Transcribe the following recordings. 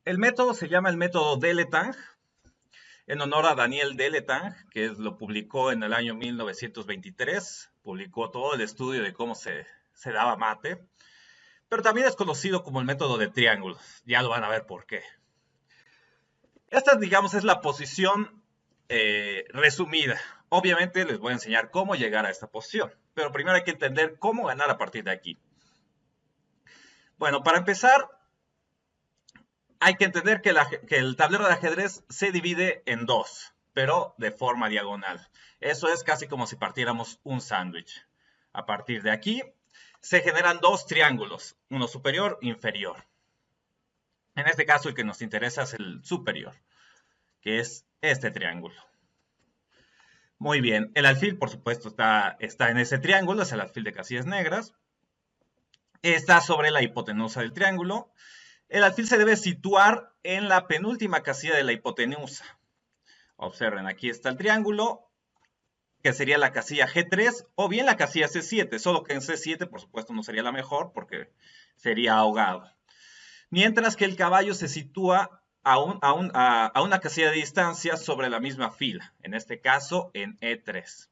El método se llama el método Deletang, en honor a Daniel Deletang, que lo publicó en el año 1923. Publicó todo el estudio de cómo se daba mate, pero también es conocido como el método de triángulos. Ya lo van a ver por qué. Esta, digamos, es la posición resumida. Obviamente les voy a enseñar cómo llegar a esta posición, pero primero hay que entender cómo ganar a partir de aquí. Bueno, para empezar, hay que entender que el tablero de ajedrez se divide en dos, pero de forma diagonal. Eso es casi como si partiéramos un sándwich. A partir de aquí, se generan dos triángulos, uno superior e inferior. En este caso, el que nos interesa es el superior, que es este triángulo. Muy bien, el alfil, por supuesto, está en ese triángulo, es el alfil de casillas negras. Está sobre la hipotenusa del triángulo. El alfil se debe situar en la penúltima casilla de la hipotenusa. Observen, aquí está el triángulo, que sería la casilla G3, o bien la casilla C7, solo que en C7, por supuesto, no sería la mejor, porque sería ahogado. Mientras que el caballo se sitúa a una casilla de distancia sobre la misma fila, en este caso en E3.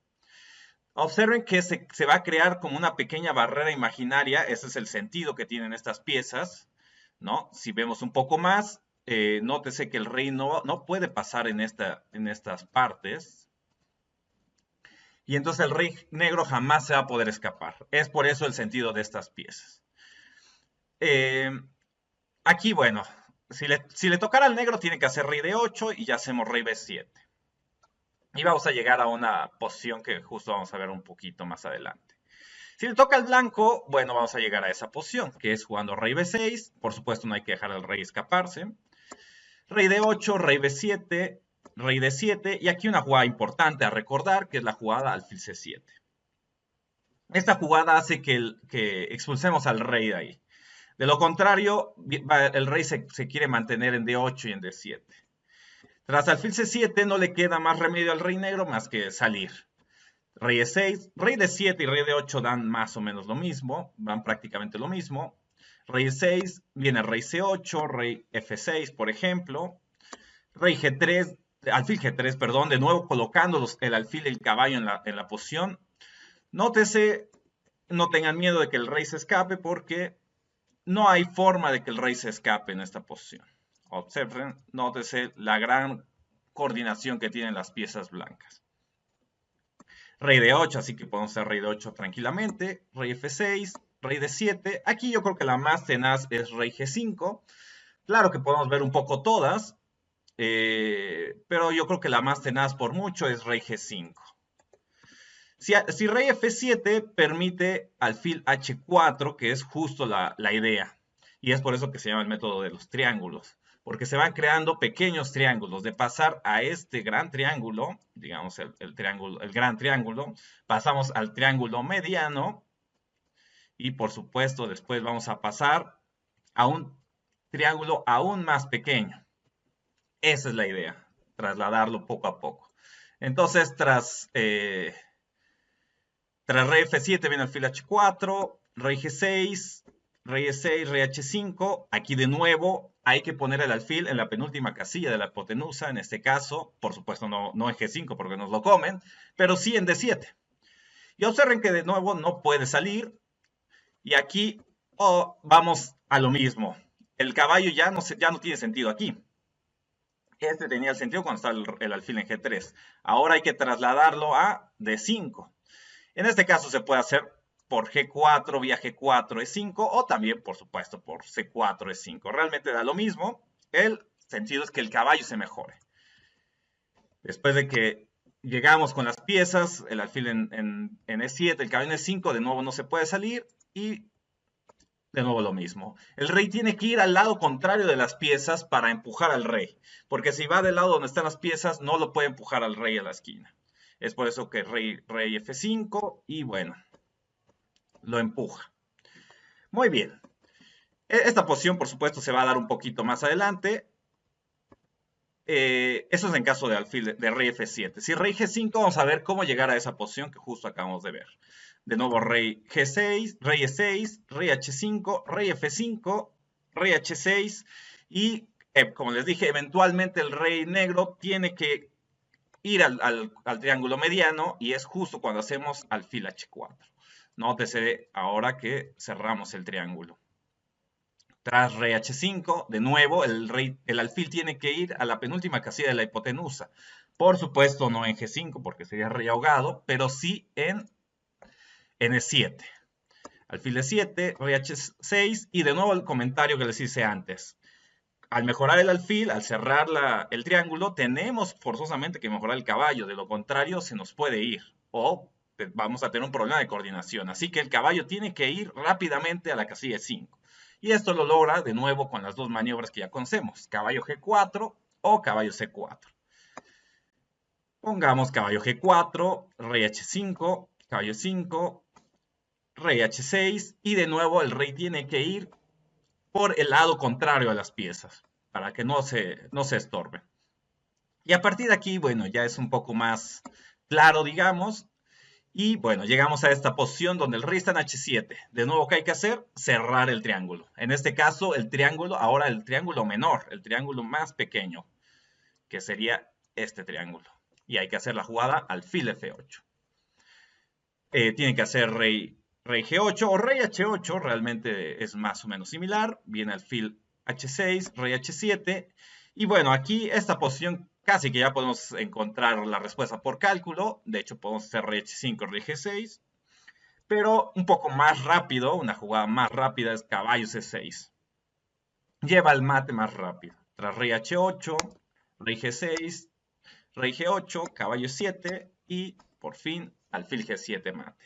Observen que se va a crear como una pequeña barrera imaginaria, ese es el sentido que tienen estas piezas, ¿no? Si vemos un poco más, nótese que el rey no puede pasar en estas partes, y entonces el rey negro jamás se va a poder escapar. Es por eso el sentido de estas piezas. Aquí, bueno, si le tocara al negro, tiene que hacer rey de 8 y ya hacemos rey b7. Y vamos a llegar a una posición que justo vamos a ver un poquito más adelante. Si le toca al blanco, bueno, vamos a llegar a esa posición, que es jugando rey b6. Por supuesto, no hay que dejar al rey escaparse. Rey de 8, rey b7, rey d7. Y aquí una jugada importante a recordar, que es la jugada alfil c7. Esta jugada hace que expulsemos al rey de ahí. De lo contrario, el rey se quiere mantener en d8 y en d7. Tras alfil c7 no le queda más remedio al rey negro más que salir. Rey e6, rey d7 y rey d8 dan más o menos lo mismo, van prácticamente lo mismo. Rey e6, viene rey c8, rey f6, por ejemplo. Rey g3, alfil g3, perdón, de nuevo colocando el alfil y el caballo en la posición. Nótese, no tengan miedo de que el rey se escape porque no hay forma de que el rey se escape en esta posición. Observen, nótese la gran coordinación que tienen las piezas blancas. Rey de 8, así que podemos hacer rey de 8 tranquilamente. Rey f6, rey de 7. Aquí yo creo que la más tenaz es rey g5. Claro que podemos ver un poco todas, pero yo creo que la más tenaz por mucho es rey g5. Si rey f7 permite alfil h4, que es justo la idea. Y es por eso que se llama el método de los triángulos. Porque se van creando pequeños triángulos. De pasar a este gran triángulo, digamos el gran triángulo, pasamos al triángulo mediano. Y por supuesto después vamos a pasar a un triángulo aún más pequeño. Esa es la idea, trasladarlo poco a poco. Entonces, tras rey f7 viene alfil h4, rey g6, rey e6, rey h5. Aquí de nuevo hay que poner el alfil en la penúltima casilla de la hipotenusa. En este caso, por supuesto, no en g5 porque nos lo comen, pero sí en d7. Y observen que de nuevo no puede salir. Y aquí vamos a lo mismo. El caballo ya no tiene sentido aquí. Este tenía el sentido cuando estaba el alfil en g3. Ahora hay que trasladarlo a d5. En este caso se puede hacer por G4, vía G4, E5, o también, por supuesto, por C4, E5. Realmente da lo mismo. El sentido es que el caballo se mejore. Después de que llegamos con las piezas, el alfil en E7, el caballo en E5, de nuevo no se puede salir, y de nuevo lo mismo. El rey tiene que ir al lado contrario de las piezas para empujar al rey, porque si va del lado donde están las piezas, no lo puede empujar al rey a la esquina. Es por eso que rey F5, y bueno, lo empuja. Muy bien. Esta posición, por supuesto, se va a dar un poquito más adelante. Eso es en caso de alfil de rey F7. Si rey G5, vamos a ver cómo llegar a esa posición que justo acabamos de ver. De nuevo, rey G6, rey E6, rey H5, rey F5, rey H6. Y como les dije, eventualmente el rey negro tiene que ir al triángulo mediano y es justo cuando hacemos alfil H4. Nótese ahora que cerramos el triángulo. Tras rey H5, de nuevo, el alfil tiene que ir a la penúltima casilla de la hipotenusa. Por supuesto, no en G5 porque sería rey ahogado, pero sí en E7. Alfil E7, rey H6 y de nuevo el comentario que les hice antes. Al mejorar el alfil, al cerrar el triángulo, tenemos forzosamente que mejorar el caballo. De lo contrario, se nos puede ir o vamos a tener un problema de coordinación. Así que el caballo tiene que ir rápidamente a la casilla 5. Y esto lo logra de nuevo con las dos maniobras que ya conocemos, caballo G4 o caballo C4. Pongamos caballo G4, rey H5, caballo 5, rey H6 y de nuevo el rey tiene que ir por el lado contrario a las piezas para que no se estorben. Y a partir de aquí, bueno, ya es un poco más claro, digamos. Y bueno, llegamos a esta posición donde el rey está en H7. De nuevo, ¿qué hay que hacer? Cerrar el triángulo. En este caso, el triángulo, ahora el triángulo menor, el triángulo más pequeño, que sería este triángulo. Y hay que hacer la jugada alfil F8. Tiene que hacer rey G8 o rey H8, realmente es más o menos similar. Viene alfil H6, rey H7. Y bueno, aquí esta posición casi que ya podemos encontrar la respuesta por cálculo. De hecho, podemos hacer rey H5, rey G6. Pero un poco más rápido, una jugada más rápida es caballo C6. Lleva el mate más rápido. Tras rey H8, rey G6, rey G8, caballo 7 y por fin alfil G7 mate.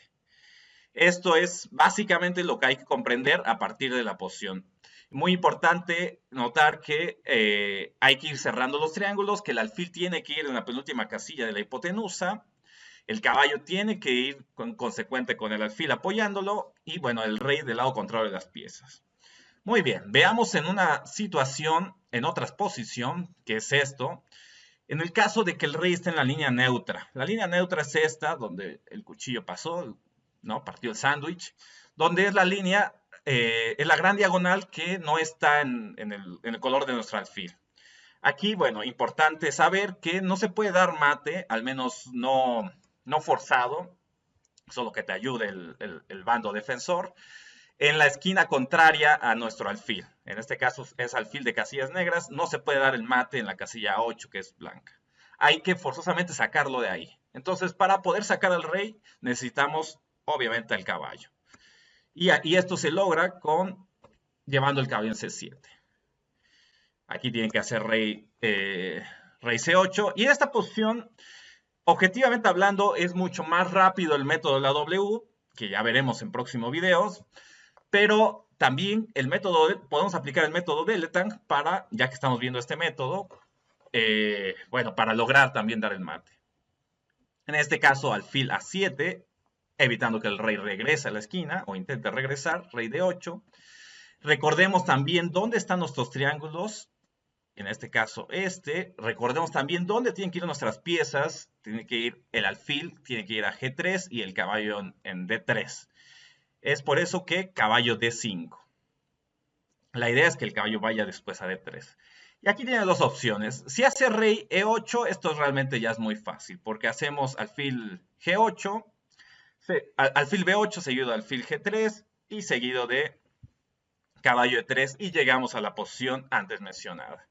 Esto es básicamente lo que hay que comprender a partir de la posición. Muy importante notar que hay que ir cerrando los triángulos, que el alfil tiene que ir en la penúltima casilla de la hipotenusa, el caballo tiene que ir consecuente con el alfil apoyándolo y bueno, el rey del lado contrario de las piezas. Muy bien, veamos en una situación, en otra posición, que es esto. En el caso de que el rey esté en la línea neutra. La línea neutra es esta, donde el cuchillo pasó, ¿no? Partió el sándwich, donde es la línea, es la gran diagonal que no está en el color de nuestro alfil. Aquí, bueno, importante saber que no se puede dar mate, al menos no forzado, solo que te ayude el bando defensor, en la esquina contraria a nuestro alfil. En este caso es alfil de casillas negras, no se puede dar el mate en la casilla 8, que es blanca. Hay que forzosamente sacarlo de ahí. Entonces, para poder sacar al rey, necesitamos obviamente el caballo. Y esto se logra llevando el caballo en C7. Aquí tienen que hacer rey C8. Y en esta posición, objetivamente hablando, es mucho más rápido el método de la W, que ya veremos en próximos videos. Pero también podemos aplicar el método de Letang para, ya que estamos viendo este método, bueno, para lograr también dar el mate. En este caso, alfil A7, evitando que el rey regrese a la esquina o intente regresar, rey D8. Recordemos también dónde están nuestros triángulos, en este caso recordemos también dónde tienen que ir nuestras piezas, tiene que ir el alfil, tiene que ir a G3 y el caballo en D3. Es por eso que caballo D5. La idea es que el caballo vaya después a D3. Y aquí tiene dos opciones. Si hace rey E8, esto realmente ya es muy fácil, porque hacemos alfil G8, alfil B8 seguido de alfil G3 y seguido de caballo E3 y llegamos a la posición antes mencionada.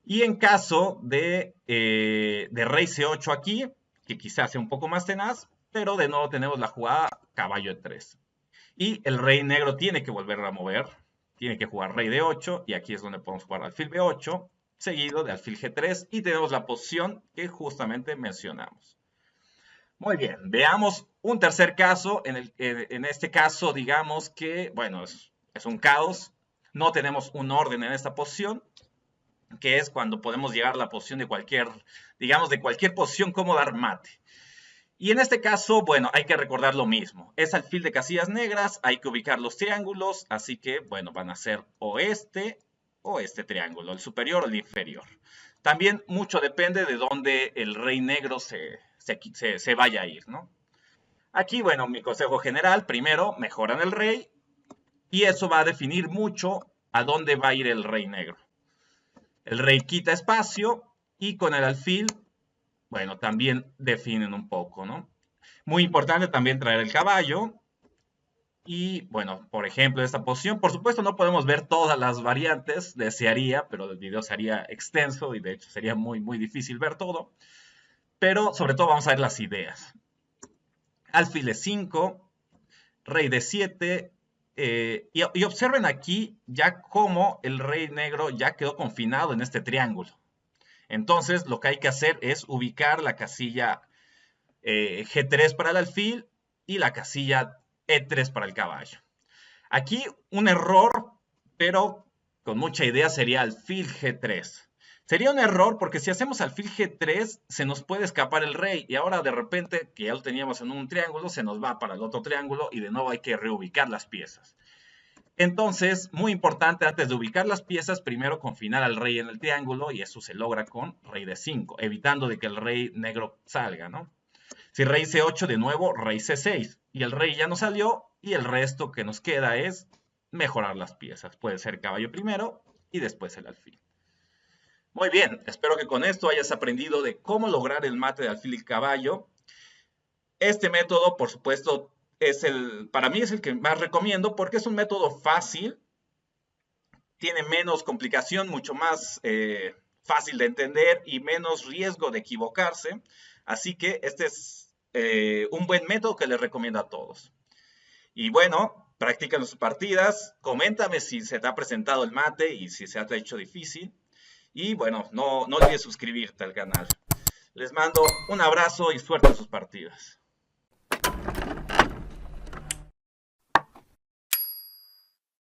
Y en caso de rey C8 aquí, que quizás sea un poco más tenaz, pero de nuevo tenemos la jugada caballo E3. Y el rey negro tiene que volver a mover, tiene que jugar rey D8 y aquí es donde podemos jugar alfil B8, seguido de alfil G3 y tenemos la posición que justamente mencionamos. Muy bien, veamos un tercer caso. En este caso, digamos que, bueno, es un caos. No tenemos un orden en esta posición, que es cuando podemos llegar a la posición de cualquier, digamos, de cualquier posición como dar mate. Y en este caso, bueno, hay que recordar lo mismo. Es alfil de casillas negras, hay que ubicar los triángulos, así que, bueno, van a ser o este triángulo, el superior o el inferior. También mucho depende de dónde el rey negro se vaya a ir, ¿no? Aquí, bueno, mi consejo general, primero, mejoran el rey y eso va a definir mucho a dónde va a ir el rey negro. El rey quita espacio y con el alfil, bueno, también definen un poco, ¿no? Muy importante también traer el caballo. Y bueno, por ejemplo, esta posición, por supuesto no podemos ver todas las variantes, desearía, pero el video sería extenso y de hecho sería muy difícil ver todo. Pero sobre todo vamos a ver las ideas. Alfil E5, rey D7, y observen aquí ya cómo el rey negro ya quedó confinado en este triángulo. Entonces lo que hay que hacer es ubicar la casilla G3 para el alfil y la casilla E3 para el caballo. Aquí un error, pero con mucha idea, sería alfil G3. Sería un error porque si hacemos alfil G3 se nos puede escapar el rey y ahora de repente, que ya lo teníamos en un triángulo, se nos va para el otro triángulo y de nuevo hay que reubicar las piezas. Entonces, muy importante, antes de ubicar las piezas, primero confinar al rey en el triángulo y eso se logra con rey D5, evitando de que el rey negro salga, ¿no? Si rey C8, de nuevo, rey C6. Y el rey ya no salió y el resto que nos queda es mejorar las piezas. Puede ser caballo primero y después el alfil. Muy bien, espero que con esto hayas aprendido de cómo lograr el mate de alfil y caballo. Este método, por supuesto, para mí es el que más recomiendo porque es un método fácil, tiene menos complicación, mucho más fácil de entender y menos riesgo de equivocarse. Así que este es un buen método que les recomiendo a todos. Y bueno, practican sus partidas, coméntame si se te ha presentado el mate y si se te ha hecho difícil. Y bueno, no olvides suscribirte al canal. Les mando un abrazo y suerte en sus partidas.